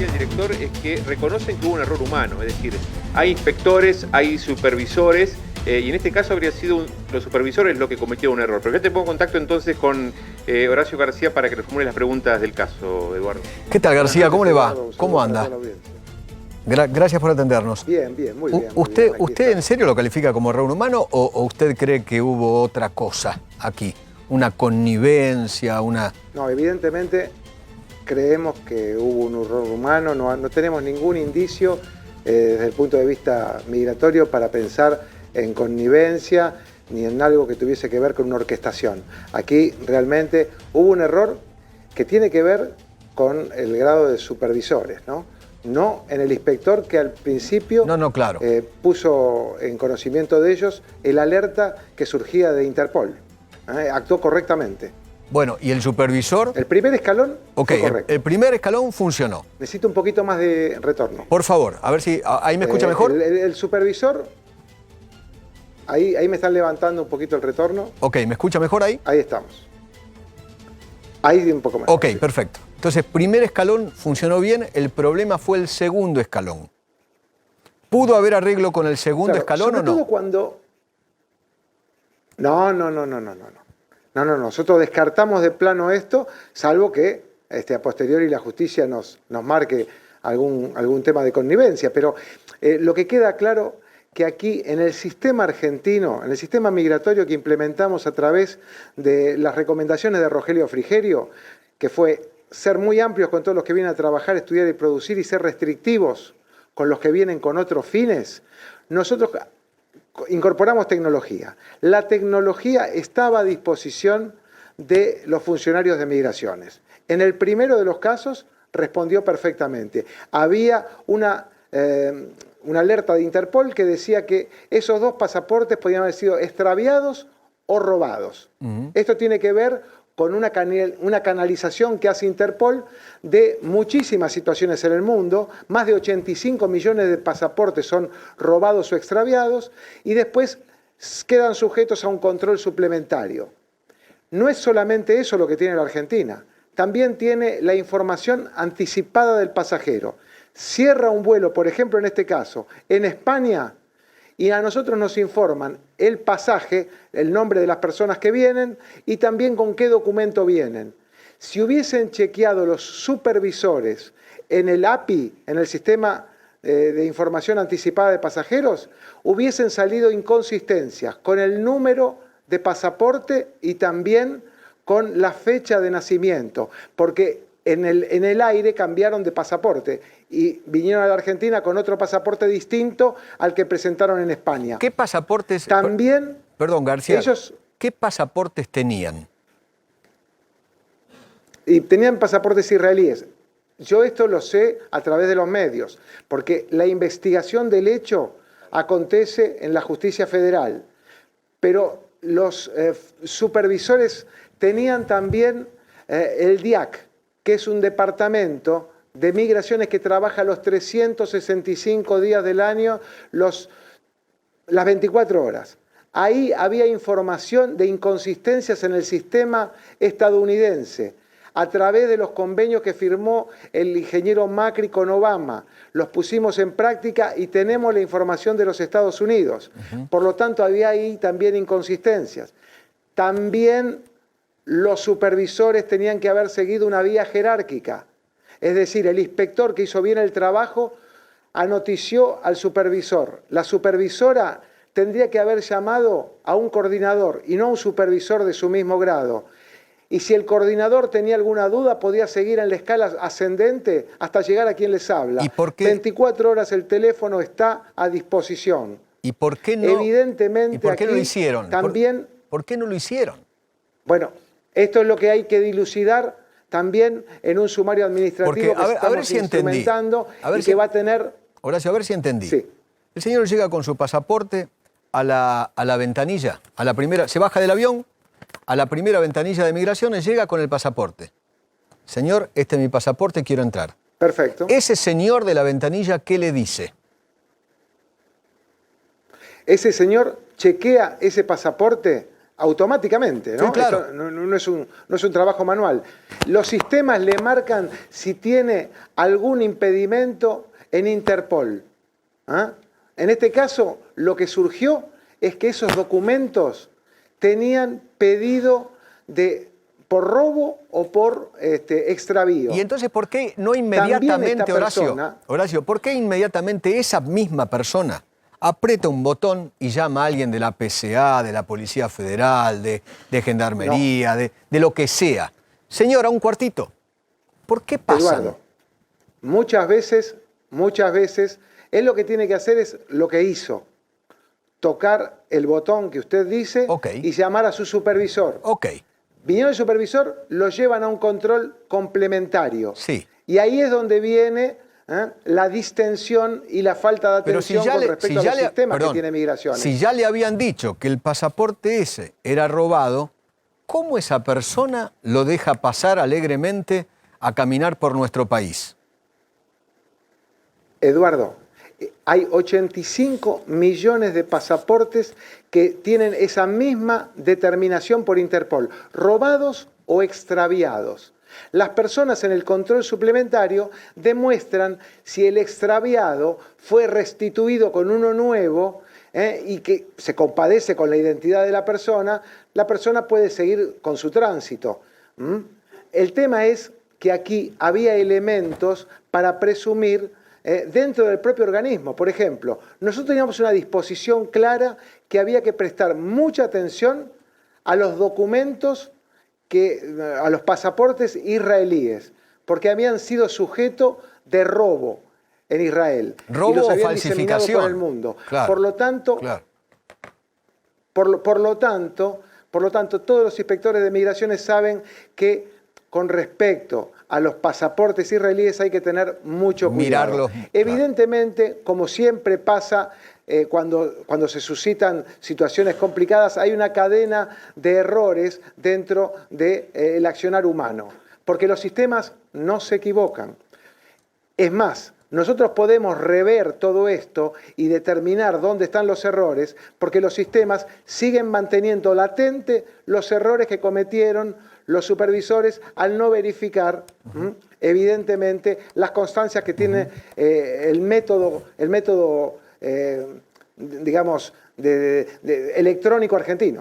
el director es que reconocen que hubo un error humano, es decir, hay inspectores, hay supervisores, y en este caso habría sido los supervisores los que cometieron un error. Pero ya te pongo en contacto entonces con Horacio García para que respondamos las preguntas del caso, Eduardo. ¿Qué tal, García? ¿Cómo le va? ¿Cómo anda? Gracias por atendernos. Bien, muy bien. ¿Usted en serio lo califica como error humano o usted cree que hubo otra cosa aquí? ¿Una connivencia, una...? No, evidentemente creemos que hubo un error humano, no tenemos ningún indicio desde el punto de vista migratorio para pensar en connivencia ni en algo que tuviese que ver con una orquestación. Aquí realmente hubo un error que tiene que ver con el grado de supervisores, no en el inspector que al principio claro. puso en conocimiento de ellos el alerta que surgía de Interpol. Actuó correctamente. Bueno, ¿y el supervisor? El primer escalón fue correcto. El primer escalón funcionó. Necesito un poquito más de retorno. Por favor, a ver si... ¿Ahí me escucha mejor? El supervisor... Ahí me están levantando un poquito el retorno. Ok, ¿me escucha mejor ahí? Ahí estamos. Ahí un poco más. Ok, perfecto. Entonces, primer escalón funcionó bien, el problema fue el segundo escalón. ¿Pudo haber arreglo con el segundo escalón o no? Sobre todo cuando... No. Nosotros descartamos de plano esto, salvo que a posteriori la justicia nos marque algún tema de connivencia. Pero lo que queda claro que aquí en el sistema argentino, en el sistema migratorio que implementamos a través de las recomendaciones de Rogelio Frigerio, que fue ser muy amplios con todos los que vienen a trabajar, estudiar y producir y ser restrictivos con los que vienen con otros fines, nosotros incorporamos tecnología. La tecnología estaba a disposición de los funcionarios de migraciones. En el primero de los casos respondió perfectamente. Había una alerta de Interpol que decía que esos dos pasaportes podían haber sido extraviados o robados. Esto tiene que ver con una canalización que hace Interpol de muchísimas situaciones en el mundo. Más de 85 millones de pasaportes son robados o extraviados y después quedan sujetos a un control suplementario. No es solamente eso lo que tiene la Argentina, también tiene la información anticipada del pasajero. Cierra un vuelo, por ejemplo en este caso, en España, y a nosotros nos informan el pasaje, el nombre de las personas que vienen y también con qué documento vienen. Si hubiesen chequeado los supervisores en el API, en el Sistema de Información Anticipada de Pasajeros, hubiesen salido inconsistencias con el número de pasaporte y también con la fecha de nacimiento, porque en el aire cambiaron de pasaporte y vinieron a la Argentina con otro pasaporte distinto al que presentaron en España. ¿Qué pasaportes? También... Perdón, García. Ellos... ¿Qué pasaportes tenían? Y tenían pasaportes israelíes. Yo esto lo sé a través de los medios, porque la investigación del hecho acontece en la justicia federal. Pero los supervisores tenían también el DIAC, que es un departamento de migraciones que trabaja los 365 días del año, las 24 horas. Ahí había información de inconsistencias en el sistema estadounidense, a través de los convenios que firmó el ingeniero Macri con Obama. Los pusimos en práctica y tenemos la información de los Estados Unidos. Por lo tanto, había ahí también inconsistencias. También los supervisores tenían que haber seguido una vía jerárquica. Es decir, el inspector que hizo bien el trabajo anotició al supervisor. La supervisora tendría que haber llamado a un coordinador y no a un supervisor de su mismo grado. Y si el coordinador tenía alguna duda, podía seguir en la escala ascendente hasta llegar a quien les habla. ¿Y por qué? 24 horas el teléfono está a disposición. ¿Y por qué no? Evidentemente, ¿Y por qué aquí no lo hicieron? También, ¿Por qué no lo hicieron? Bueno, esto es lo que hay que dilucidar también en un sumario administrativo que estamos instrumentando y que va a tener... Horacio, a ver si entendí. Sí. El señor llega con su pasaporte a la ventanilla, a la primera, se baja del avión, a la primera ventanilla de migraciones, llega con el pasaporte. Señor, este es mi pasaporte, quiero entrar. Perfecto. Ese señor de la ventanilla, ¿qué le dice? Ese señor chequea ese pasaporte automáticamente, ¿no? Sí, claro. Esto no es un trabajo manual. Los sistemas le marcan si tiene algún impedimento en Interpol. ¿Ah? En este caso, lo que surgió es que esos documentos tenían pedido por robo o por extravío. Y entonces, ¿por qué no inmediatamente, Horacio, por qué inmediatamente esa misma persona aprieta un botón y llama a alguien de la PCA, de la Policía Federal, de Gendarmería, de lo que sea? Señora, un cuartito. ¿Por qué pasa? Eduardo, muchas veces, él lo que tiene que hacer es lo que hizo. Tocar el botón que usted dice y llamar a su supervisor. Vinieron el supervisor, lo llevan a un control complementario. Sí. Y ahí es donde viene la distensión y la falta de atención con respecto a los sistemas que tiene Migraciones. Si ya le habían dicho que el pasaporte ese era robado, ¿cómo esa persona lo deja pasar alegremente a caminar por nuestro país? Eduardo, hay 85 millones de pasaportes que tienen esa misma determinación por Interpol, robados o extraviados. Las personas en el control suplementario demuestran si el extraviado fue restituido con uno nuevo y que se compadece con la identidad de la persona puede seguir con su tránsito. El tema es que aquí había elementos para presumir dentro del propio organismo. Por ejemplo, nosotros teníamos una disposición clara que había que prestar mucha atención a los documentos, a los pasaportes israelíes, porque habían sido sujeto de robo en Israel. Robo y los o habían falsificación. diseminado por el mundo. Claro, por lo tanto, todos los inspectores de migraciones saben que con respecto a los pasaportes israelíes hay que tener mucho cuidado. Mirarlos. Evidentemente, como siempre pasa cuando se suscitan situaciones complicadas, hay una cadena de errores dentro del accionar humano, porque los sistemas no se equivocan. Es más, nosotros podemos rever todo esto y determinar dónde están los errores, porque los sistemas siguen manteniendo latente los errores que cometieron los supervisores al no verificar, evidentemente, las constancias que tiene el método digamos, electrónico argentino.